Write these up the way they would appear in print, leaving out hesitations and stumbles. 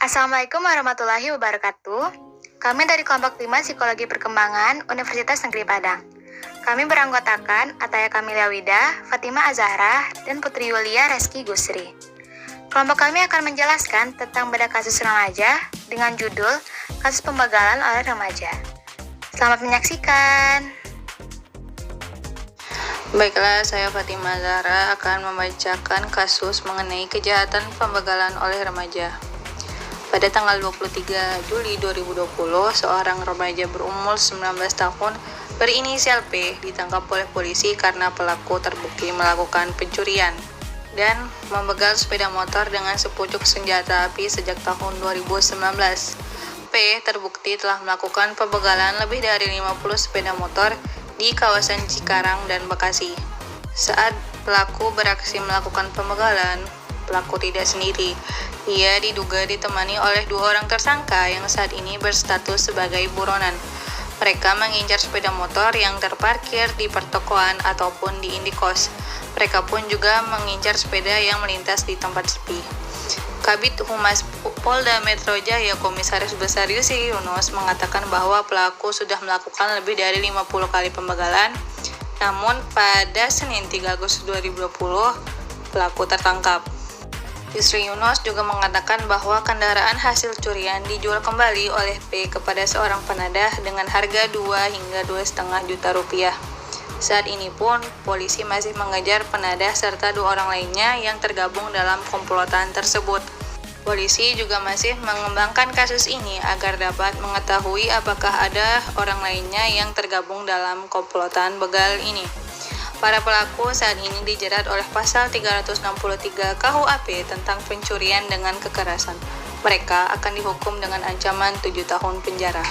Assalamualaikum warahmatullahi wabarakatuh. Kami dari kelompok 5 Psikologi Perkembangan Universitas Negeri Padang. Kami beranggotakan Ataya Kamilia Wida, Fatima Azahra, dan Putri Yulia Reski Gusri. Kelompok kami akan menjelaskan tentang beda kasus remaja dengan judul Kasus Pembagalan oleh Remaja. Selamat menyaksikan. Baiklah, saya Fatima Azahra akan membacakan kasus mengenai kejahatan pembagalan oleh remaja. Pada tanggal 23 Juli 2020, seorang remaja berumur 19 tahun berinisial P ditangkap oleh polisi karena pelaku terbukti melakukan pencurian dan membegal sepeda motor dengan sepucuk senjata api sejak tahun 2019. P terbukti telah melakukan pembegalan lebih dari 50 sepeda motor di kawasan Cikarang dan Bekasi. Saat pelaku beraksi melakukan pembegalan, pelaku tidak sendiri. Ia diduga ditemani oleh 2 orang tersangka yang saat ini berstatus sebagai buronan. Mereka mengincar sepeda motor yang terparkir di pertokoan ataupun di indikos. Mereka pun juga mengincar sepeda yang melintas di tempat sepi. Kabid Humas Polda Metro Jaya Komisaris Besar Yusri Yunus mengatakan bahwa pelaku sudah melakukan lebih dari 50 kali pembegalan. Namun pada Senin 3 Agustus 2020, pelaku tertangkap. Yusri Yunus juga mengatakan bahwa kendaraan hasil curian dijual kembali oleh P kepada seorang penadah dengan harga 2 hingga 2,5 juta rupiah. Saat ini pun, polisi masih mengejar penadah serta 2 orang lainnya yang tergabung dalam komplotan tersebut. Polisi juga masih mengembangkan kasus ini agar dapat mengetahui apakah ada orang lainnya yang tergabung dalam komplotan begal ini. Para pelaku saat ini dijerat oleh pasal 363 KUHP tentang pencurian dengan kekerasan. Mereka akan dihukum dengan ancaman 7 tahun penjara.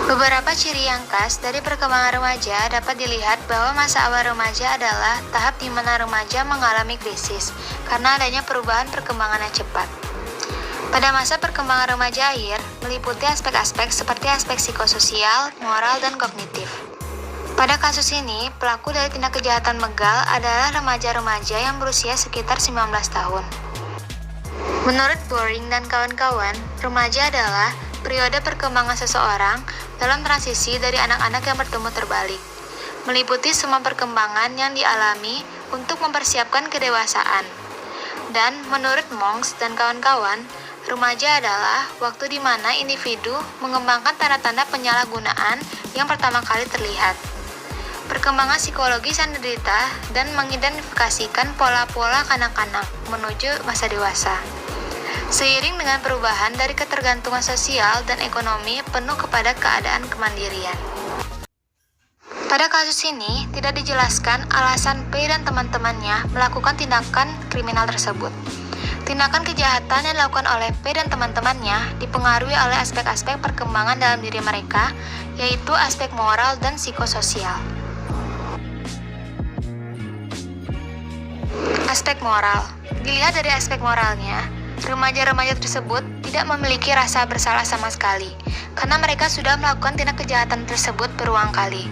Beberapa ciri yang khas dari perkembangan remaja dapat dilihat bahwa masa awal remaja adalah tahap di mana remaja mengalami krisis karena adanya perubahan perkembangan yang cepat. Pada masa perkembangan remaja akhir, meliputi aspek-aspek seperti aspek psikososial, moral, dan kognitif. Pada kasus ini, pelaku dari tindak kejahatan begal adalah remaja-remaja yang berusia sekitar 19 tahun. Menurut Boring dan kawan-kawan, remaja adalah periode perkembangan seseorang dalam transisi dari anak-anak yang bertemu terbalik, meliputi semua perkembangan yang dialami untuk mempersiapkan kedewasaan. Dan menurut Monks dan kawan-kawan, remaja adalah waktu di mana individu mengembangkan tanda-tanda penyalahgunaan yang pertama kali terlihat. Perkembangan psikologis yang diderita dan mengidentifikasikan pola-pola kanak-kanak menuju masa dewasa. Seiring dengan perubahan dari ketergantungan sosial dan ekonomi penuh kepada keadaan kemandirian. Pada kasus ini, tidak dijelaskan alasan P dan teman-temannya melakukan tindakan kriminal tersebut. Tindakan kejahatan yang dilakukan oleh P dan teman-temannya dipengaruhi oleh aspek-aspek perkembangan dalam diri mereka, yaitu aspek moral dan psikososial. Aspek moral. Dilihat dari aspek moralnya, remaja-remaja tersebut tidak memiliki rasa bersalah sama sekali, karena mereka sudah melakukan tindak kejahatan tersebut berulang kali.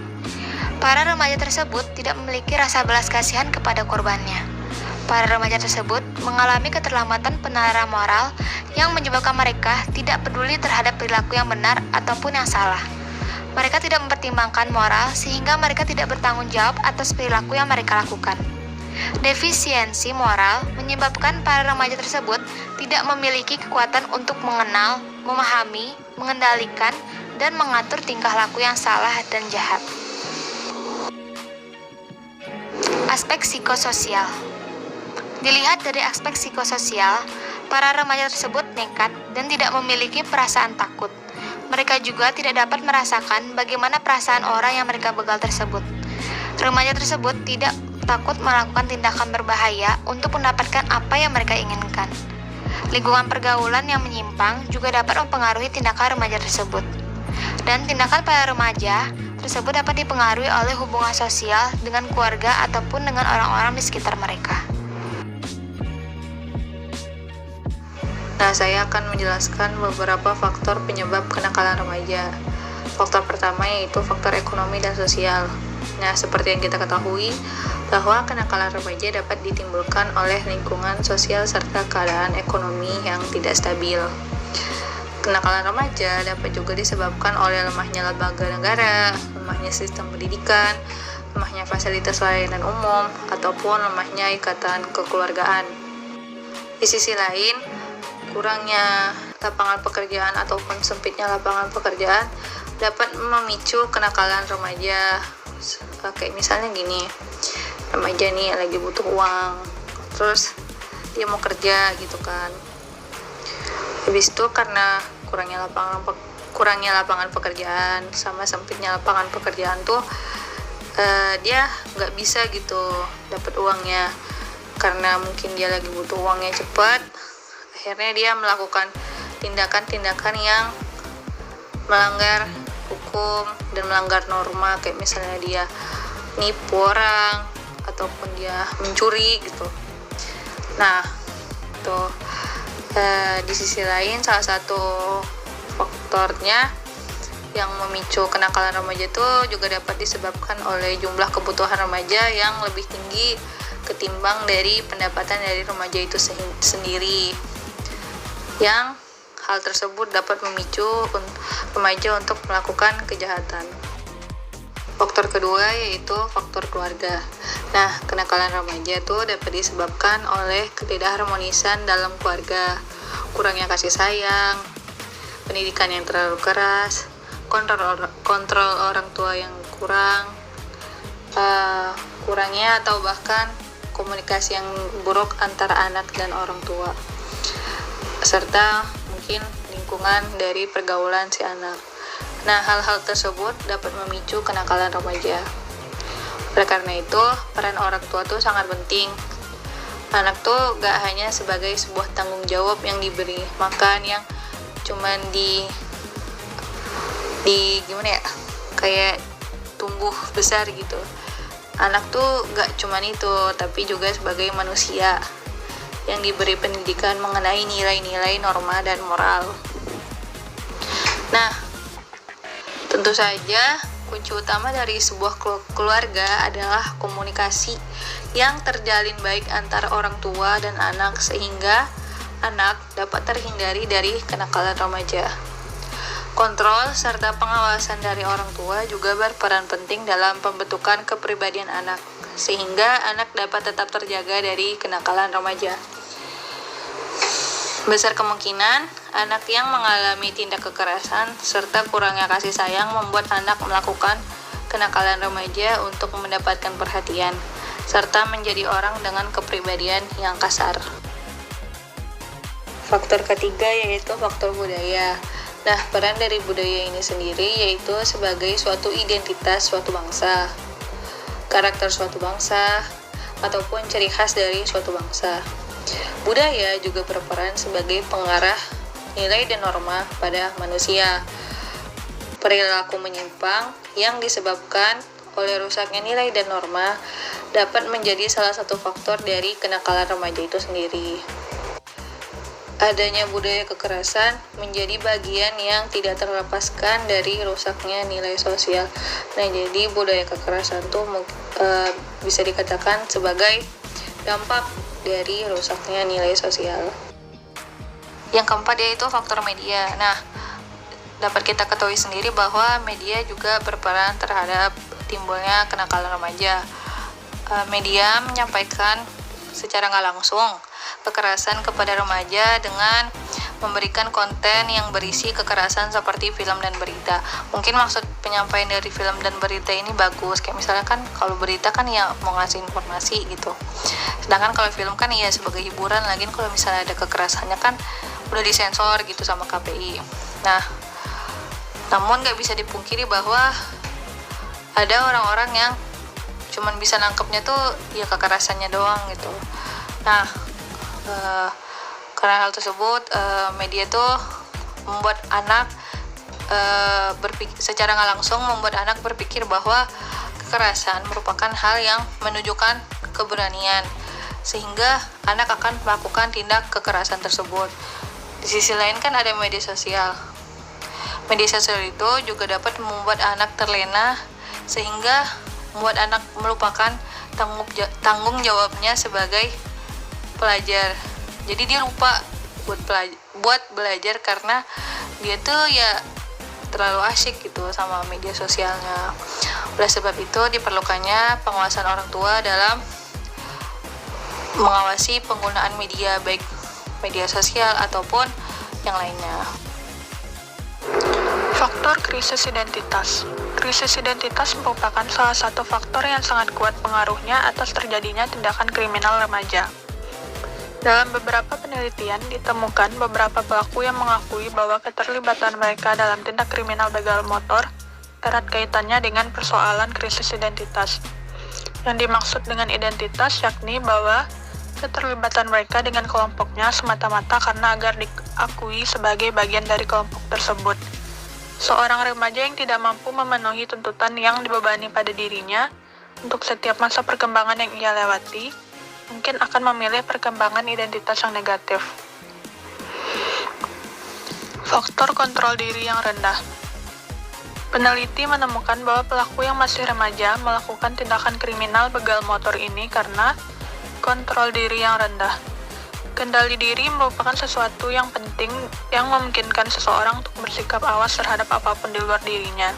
Para remaja tersebut tidak memiliki rasa belas kasihan kepada korbannya. Para remaja tersebut mengalami keterlambatan penalaran moral yang menyebabkan mereka tidak peduli terhadap perilaku yang benar ataupun yang salah. Mereka tidak mempertimbangkan moral sehingga mereka tidak bertanggung jawab atas perilaku yang mereka lakukan. Defisiensi moral menyebabkan para remaja tersebut tidak memiliki kekuatan untuk mengenal, memahami, mengendalikan, dan mengatur tingkah laku yang salah dan jahat. Aspek psikososial. Dilihat dari aspek psikososial, para remaja tersebut nekat dan tidak memiliki perasaan takut. Mereka juga tidak dapat merasakan bagaimana perasaan orang yang mereka begal tersebut. Remaja tersebut tidak takut melakukan tindakan berbahaya untuk mendapatkan apa yang mereka inginkan. Lingkungan pergaulan yang menyimpang juga dapat mempengaruhi tindakan remaja tersebut. Dan tindakan para remaja tersebut dapat dipengaruhi oleh hubungan sosial dengan keluarga ataupun dengan orang-orang di sekitar mereka. Nah, saya akan menjelaskan beberapa faktor penyebab kenakalan remaja. Faktor pertama yaitu faktor ekonomi dan sosial. Nah, seperti yang kita ketahui, bahwa kenakalan remaja dapat ditimbulkan oleh lingkungan sosial serta keadaan ekonomi yang tidak stabil. Kenakalan remaja dapat juga disebabkan oleh lemahnya lembaga negara, lemahnya sistem pendidikan, lemahnya fasilitas layanan umum, ataupun lemahnya ikatan kekeluargaan. Di sisi lain, kurangnya lapangan pekerjaan ataupun sempitnya lapangan pekerjaan dapat memicu kenakalan remaja. Kayak misalnya gini, remaja nih lagi butuh uang, terus dia mau kerja gitu kan. Habis itu karena kurangnya lapangan pekerjaan sama sempitnya lapangan pekerjaan tuh dia nggak bisa gitu dapat uangnya, karena mungkin dia lagi butuh uangnya cepat. Akhirnya dia melakukan tindakan-tindakan yang melanggar hukum dan melanggar norma, kayak misalnya dia nipu orang ataupun dia mencuri gitu. Nah, tuh di sisi lain salah satu faktornya yang memicu kenakalan remaja itu juga dapat disebabkan oleh jumlah kebutuhan remaja yang lebih tinggi ketimbang dari pendapatan dari remaja itu sendiri, yang hal tersebut dapat memicu remaja untuk melakukan kejahatan. Faktor kedua yaitu faktor keluarga. Nah, kenakalan remaja itu dapat disebabkan oleh ketidakharmonisan dalam keluarga, kurangnya kasih sayang, pendidikan yang terlalu keras, kontrol orang tua yang kurangnya atau bahkan komunikasi yang buruk antara anak dan orang tua, serta mungkin lingkungan dari pergaulan si anak. Nah, hal-hal tersebut dapat memicu kenakalan remaja. Oleh karena itu, peran orang tua tuh sangat penting. Anak tuh gak hanya sebagai sebuah tanggung jawab yang diberi makan yang cuman di gimana ya, kayak tumbuh besar gitu. Anak tuh gak cuman itu, tapi juga sebagai manusia yang diberi pendidikan mengenai nilai-nilai norma dan moral. Nah, tentu saja kunci utama dari sebuah keluarga adalah komunikasi yang terjalin baik antara orang tua dan anak, sehingga anak dapat terhindari dari kenakalan remaja. Kontrol serta pengawasan dari orang tua juga berperan penting dalam pembentukan kepribadian anak, sehingga anak dapat tetap terjaga dari kenakalan remaja. Besar kemungkinan anak yang mengalami tindak kekerasan serta kurangnya kasih sayang membuat anak melakukan kenakalan remaja untuk mendapatkan perhatian, serta menjadi orang dengan kepribadian yang kasar. Faktor ketiga yaitu faktor budaya. Nah, peran dari budaya ini sendiri yaitu sebagai suatu identitas suatu bangsa, karakter suatu bangsa, ataupun ciri khas dari suatu bangsa. Budaya juga berperan sebagai pengarah nilai dan norma pada manusia. Perilaku menyimpang yang disebabkan oleh rusaknya nilai dan norma dapat menjadi salah satu faktor dari kenakalan remaja itu sendiri. Adanya budaya kekerasan menjadi bagian yang tidak terlepaskan dari rusaknya nilai sosial. Nah, jadi budaya kekerasan itu bisa dikatakan sebagai dampak dari rusaknya nilai sosial. Yang keempat yaitu faktor media. Nah, dapat kita ketahui sendiri bahwa media juga berperan terhadap timbulnya kenakalan remaja. Media menyampaikan secara nggak langsung kekerasan kepada remaja dengan memberikan konten yang berisi kekerasan seperti film dan berita. Mungkin maksud penyampaian dari film dan berita ini bagus, kayak misalnya kan kalau berita kan ya mau ngasih informasi gitu, sedangkan kalau film kan ya sebagai hiburan. Lagian kalau misalnya ada kekerasannya kan udah disensor gitu sama KPI. Nah, namun gak bisa dipungkiri bahwa ada orang-orang yang cuman bisa nangkepnya tuh ya kekerasannya doang gitu. Nah, karena hal tersebut media tuh membuat anak secara nggak langsung membuat anak berpikir bahwa kekerasan merupakan hal yang menunjukkan keberanian, sehingga anak akan melakukan tindak kekerasan tersebut. Di sisi lain kan ada media sosial. Media sosial itu juga dapat membuat anak terlena, sehingga membuat anak melupakan tanggung jawabnya sebagai pelajar. Jadi dia lupa buat belajar karena dia tuh ya terlalu asyik gitu sama media sosialnya. Oleh sebab itu diperlukannya pengawasan orang tua dalam mengawasi penggunaan media, baik media sosial ataupun yang lainnya. Faktor krisis identitas. Krisis identitas merupakan salah satu faktor yang sangat kuat pengaruhnya atas terjadinya tindakan kriminal remaja. Dalam beberapa penelitian, ditemukan beberapa pelaku yang mengakui bahwa keterlibatan mereka dalam tindak kriminal begal motor erat kaitannya dengan persoalan krisis identitas. Yang dimaksud dengan identitas yakni bahwa keterlibatan mereka dengan kelompoknya semata-mata karena agar diakui sebagai bagian dari kelompok tersebut. Seorang remaja yang tidak mampu memenuhi tuntutan yang dibebani pada dirinya untuk setiap masa perkembangan yang ia lewati, mungkin akan memilih perkembangan identitas yang negatif. Faktor kontrol diri yang rendah. Peneliti menemukan bahwa pelaku yang masih remaja melakukan tindakan kriminal begal motor ini karena kontrol diri yang rendah. Kendali diri merupakan sesuatu yang penting yang memungkinkan seseorang untuk bersikap awas terhadap apapun di luar dirinya.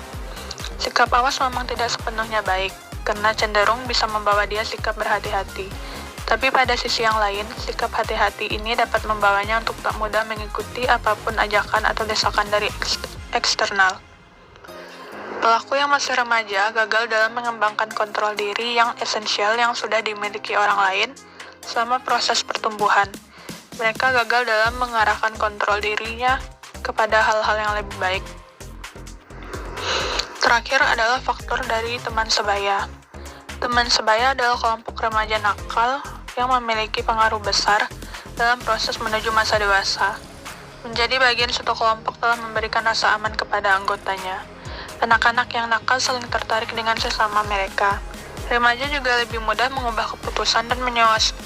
Sikap awas memang tidak sepenuhnya baik, karena cenderung bisa membawa dia sikap berhati-hati. Tapi pada sisi yang lain, sikap hati-hati ini dapat membawanya untuk tak mudah mengikuti apapun ajakan atau desakan dari eksternal. Pelaku yang masih remaja gagal dalam mengembangkan kontrol diri yang esensial yang sudah dimiliki orang lain selama proses pertumbuhan. Mereka gagal dalam mengarahkan kontrol dirinya kepada hal-hal yang lebih baik. Terakhir adalah faktor dari teman sebaya. Teman sebaya adalah kelompok remaja nakal yang memiliki pengaruh besar dalam proses menuju masa dewasa. Menjadi bagian suatu kelompok telah memberikan rasa aman kepada anggotanya. Anak-anak yang nakal saling tertarik dengan sesama mereka. Remaja juga lebih mudah mengubah keputusan dan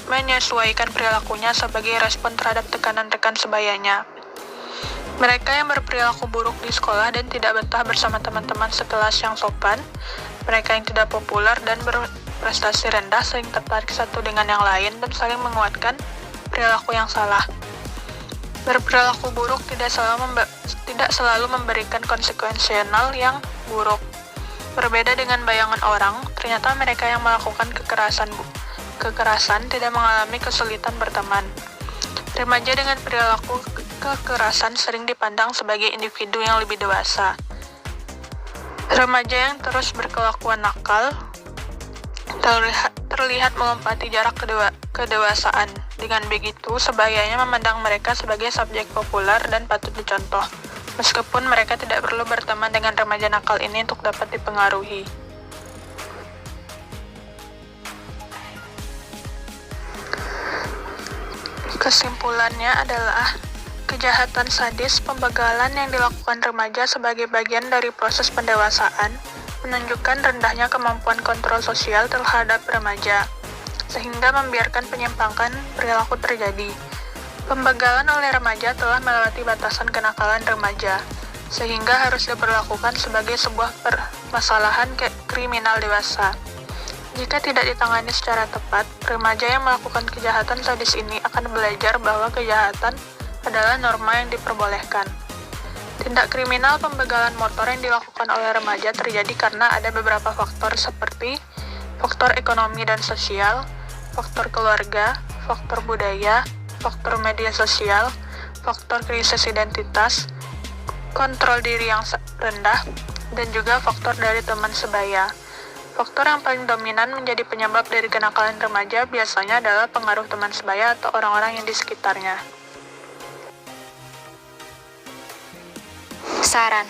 menyesuaikan perilakunya sebagai respon terhadap tekanan rekan sebayanya. Mereka yang berperilaku buruk di sekolah dan tidak betah bersama teman-teman sekelas yang sopan, mereka yang tidak populer dan berprestasi rendah saling tertarik satu dengan yang lain dan saling menguatkan perilaku yang salah. Berperilaku buruk tidak selalu memberikan konsekuensial yang buruk. Berbeda dengan bayangan orang, ternyata mereka yang melakukan kekerasan tidak mengalami kesulitan berteman. Remaja dengan perilaku kekerasan sering dipandang sebagai individu yang lebih dewasa. Remaja yang terus berkelakuan nakal terlihat melompati jarak kedewasaan. Dengan begitu, sebayanya memandang mereka sebagai subjek populer dan patut dicontoh, meskipun mereka tidak perlu berteman dengan remaja nakal ini untuk dapat dipengaruhi. Kesimpulannya adalah kejahatan sadis pembegalan yang dilakukan remaja sebagai bagian dari proses pendewasaan menunjukkan rendahnya kemampuan kontrol sosial terhadap remaja, sehingga membiarkan penyimpangan perilaku terjadi. Pembegalan oleh remaja telah melewati batasan kenakalan remaja, sehingga harus diperlakukan sebagai sebuah permasalahan kriminal dewasa. Jika tidak ditangani secara tepat, remaja yang melakukan kejahatan sadis ini akan belajar bahwa kejahatan adalah norma yang diperbolehkan. Tindak kriminal pembegalan motor yang dilakukan oleh remaja terjadi karena ada beberapa faktor seperti faktor ekonomi dan sosial, faktor keluarga, faktor budaya, faktor media sosial, faktor krisis identitas, kontrol diri yang rendah, dan juga faktor dari teman sebaya. Faktor yang paling dominan menjadi penyebab dari kenakalan remaja biasanya adalah pengaruh teman sebaya atau orang-orang yang di sekitarnya. Saran: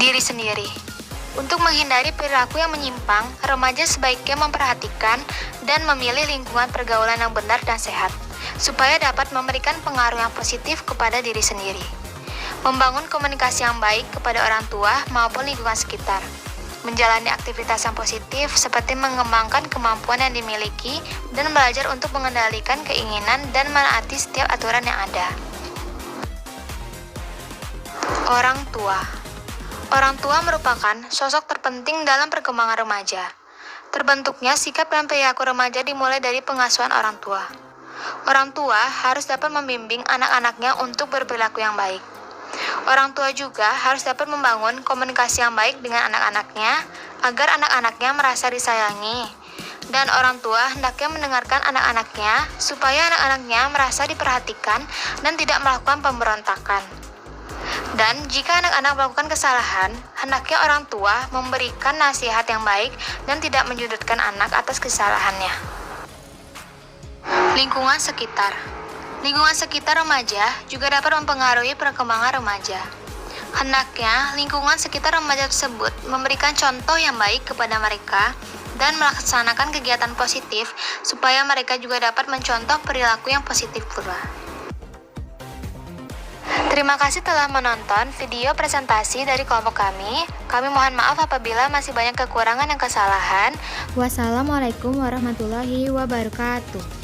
diri sendiri. Untuk menghindari perilaku yang menyimpang, remaja sebaiknya memperhatikan dan memilih lingkungan pergaulan yang benar dan sehat, supaya dapat memberikan pengaruh yang positif kepada diri sendiri. Membangun komunikasi yang baik kepada orang tua maupun lingkungan sekitar. Menjalani aktivitas yang positif seperti mengembangkan kemampuan yang dimiliki dan belajar untuk mengendalikan keinginan dan menaati setiap aturan yang ada. Orang tua. Orang tua merupakan sosok terpenting dalam perkembangan remaja. Terbentuknya sikap dan perilaku remaja dimulai dari pengasuhan orang tua. Orang tua harus dapat membimbing anak-anaknya untuk berperilaku yang baik. Orang tua juga harus dapat membangun komunikasi yang baik dengan anak-anaknya agar anak-anaknya merasa disayangi. Dan orang tua hendaknya mendengarkan anak-anaknya supaya anak-anaknya merasa diperhatikan dan tidak melakukan pemberontakan. Dan jika anak-anak melakukan kesalahan, hendaknya orang tua memberikan nasihat yang baik dan tidak menyudutkan anak atas kesalahannya. Lingkungan sekitar. Lingkungan sekitar remaja juga dapat mempengaruhi perkembangan remaja. Hendaknya lingkungan sekitar remaja tersebut memberikan contoh yang baik kepada mereka dan melaksanakan kegiatan positif supaya mereka juga dapat mencontoh perilaku yang positif pula. Terima kasih telah menonton video presentasi dari kelompok kami. Kami mohon maaf apabila masih banyak kekurangan dan kesalahan. Wassalamualaikum warahmatullahi wabarakatuh.